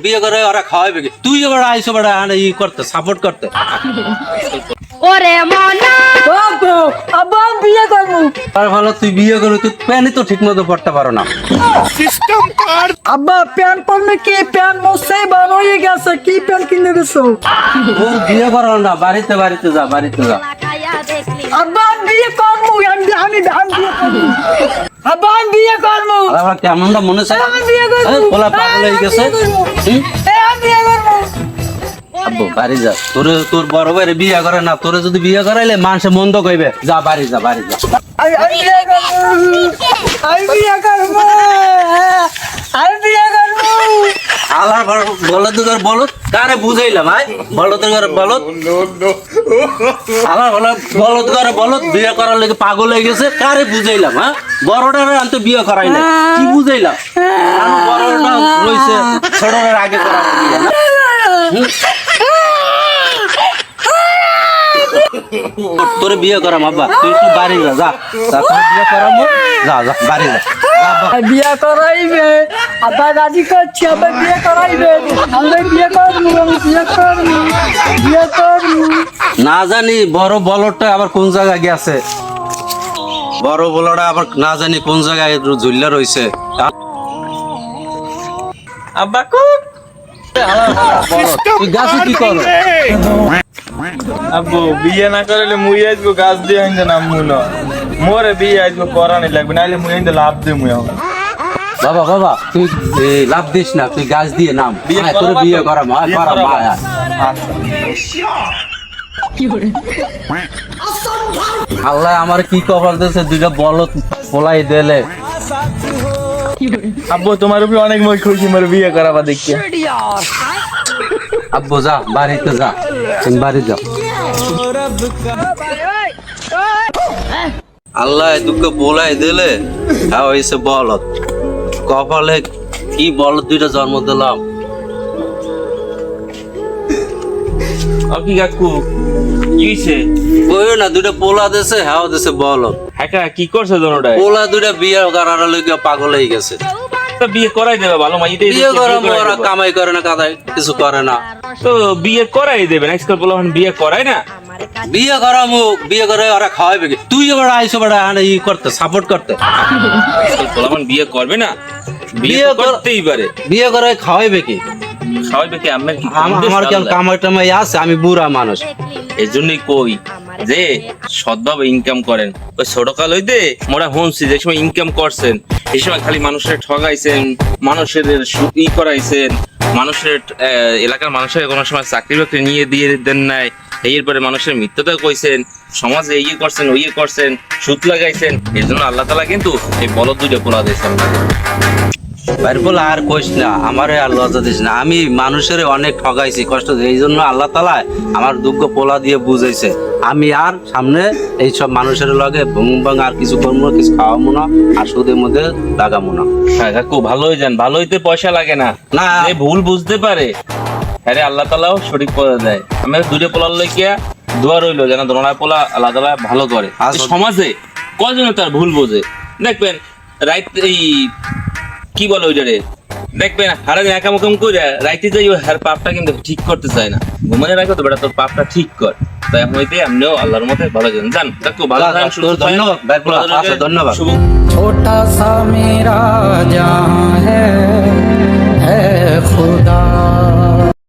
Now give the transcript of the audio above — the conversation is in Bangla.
বিয়ে করে ওরা খাওয়াবে কি? তুই এবার আইসো বেটা ই করতে সাপোর্ট করতে। ওরে মনা আব্বা আব্বা আমি বিয়ে করবো। আর ভালো তুই বিয়ে করে তুই প্যানই তো ঠিক মতো পড়তে পারো না। আব্বা প্যান পরলে কি প্যান মশাই বার হয়ে গেছে, কি প্যান কিনে দিছো? ও বিয়ে করো না, বাড়িতে বাড়িতে যা, বাড়িতে যা। লাগাইয়া দেখলি আব্বা আমি বিয়ে করবো, আমি বিয়ে করবো। আব্বা আমি বিয়ে করবো। আবার কেমনটা মনে চাই আমি বিয়ে করবো। পোলা পাগল হয়ে গেছে। হুম? আমি বিয়ে করবো। আব্বু বাড়ি যা, তোর বড় ভাইরে বিয়ে করে না, তোরে যদি বিয়ে করাইলে মানুষে মন্দ কইবে। যা বাড়ি যা, বাড়ি যা। আমি বিয়ে করবো। আমি বিয়ে করবো। আমি বিয়ে করবো। আলার বলদ ঘর বলদ কারে বুঝাইলাম আয় বলদ ঘর বলদ আলার বলদ ঘর বলদ বিয়ে করার লেগে পাগল হয়ে গেছে কারে বুঝাইলাম হ্যাঁ বড়টারে আনতে বিয়ে করাই না কি বুঝাইলাম আমার বড়টা রইছে ছোটটার আগে করা বিয়ে না তোরে বিয়ে করাম আব্বা তুই একটু বাড়ি যা যা তোর বিয়ে করামো যা যা বাড়ি যা বিয়ে করাইবে আবার রাজি করছি, আবার বিয়ে করাইবে। আমি বিয়ে করবো, আমি বিয়ে করবো, বিয়ে করবো। না জানি বড় বলদটা আবার কোন জায়গায় গেছে বড় বলদটা আবার না জানি কোন জায়গায় ঝুল্লা রইছে আব্বা কুক তুই গাছে কি করো আব্বু বিয়ে না করলে মুই আসবো গাছ দিয়ে আনতে নামবো না মোরে বিয়ে আসবো করানি লাগবে নাহলে মুই আনতে লাভ দে মুই আমার বাবা বাবা তুই লাভ দিস না তুই গাছ দিয়ে নাম বিয়ে আয়, তোর করাবা বিয়ে তো? করাম আয়, বিয়ে করাম করাবা? আয়, আয়। আল্লাহ আমার কি কপাল দিয়েছে দুইটা বলদ পোলাই দিলে আব্বু তোমার উপরে অনেক মই খুশি মোর বিয়ে করাবা দেখি আব্বু যা বাড়িতে যা তুমি বাড়ি যাও আল্লাহ দুঃখ পোলাই দিলে হয়েছে বলদ কপালে কি বলদ দুইটা জন্ম দিলাম আপনি কাকু কি হইছে কইও না দুইটা পোলা দেশে হ্যাঁ দেশে বলদ হ্যাঁ কি করছে দোনোটাই পোলা দুইটা বিয়ে করার লইগে পাগল হয়ে গেছে তো বিয়ে করাই দেবে ভালো মাই বিয়ে করে ওরা কামাই করে না কাদাই কিছু করে না তো বিয়ে করাই দেবে নেক্সট বলো বিয়ে করাই না বিয়ে করামু বিয়ে করে ওরা খাওয়াবে কি তুই এবার আইসো বেটা ই করতে সাপোর্ট করতে বলমান বিয়ে করবে না বিয়ে বিয়ে করতেই পারে বিয়ে করে খাওয়াইবে কি খাওয়াইবে কি আমার কি আমার কেমন কামাই টামাই আছে আমি বুড়া মানুষ এই জন্যই কই যে সৎভাবে ইনকাম করেন ওই ছোটকাল হইতে মোরা শুনছি যে সময় ইনকাম করছেন এই সময় খালি মানুষের ঠগাইছেন মানুষের ই করাইছেন মানুষের এলাকার মানুষের কোনো সময় চাকরি বাকরি নিয়ে দিয়ে দেন নাই এরপরে মানুষের মিথ্যতা কইছেন সমাজে ইয়ে করছেন ওই করছেন সুদ লাগাইছেন এর জন্য আল্লাহ তাআলা কিন্তু এই বলদ দুইটা পোলা দিয়েছেন বাইরে বলে আর কইস না আমারে আর লজ্জা দিস না আমি মানুষের অনেক ঠগাইছি কষ্ট এই জন্য আল্লাহ তাআলা আমার দুঃখ পোলা দিয়ে বুঝাইছে আমি আর সামনে এইসব মানুষের লগে ভং আর কিছু করবো না কিছু খাওয়াবো না আর সুদের মধ্যে লাগাবো না হ্যাঁ কাকু ভালো হয়ে যান ভালো হইতে পয়সা লাগে না না যে ভুল বুঝতে পারে আরে আল্লাহ তাআলাও সঠিক পথে দেয় আমি দুইটা পোলার লইয়া দোয়া রইলো যেন দোনোটা পোলা আল্লাহ তাআলা ভালো করে সমাজে কয়জন তার ভুল বোঝে দেখবেন রাইট এই কি বলে ওইটারে দেখবেন হারাদিন একামকম করে রাইতে যাই হার পাপটা কিন্তু ঠিক করতে চায় না ঘুমানে রাখো তো বেটা তোর পাপটা ঠিক কর তাই হইতে আপনিও আল্লাহর মতে ভালো জান কাকু ভালো থাকেন সুস্থ থাকেন ধন্যবাদ ভাই, ধন্যবাদ শুভ छोटा सा मेरा जहां है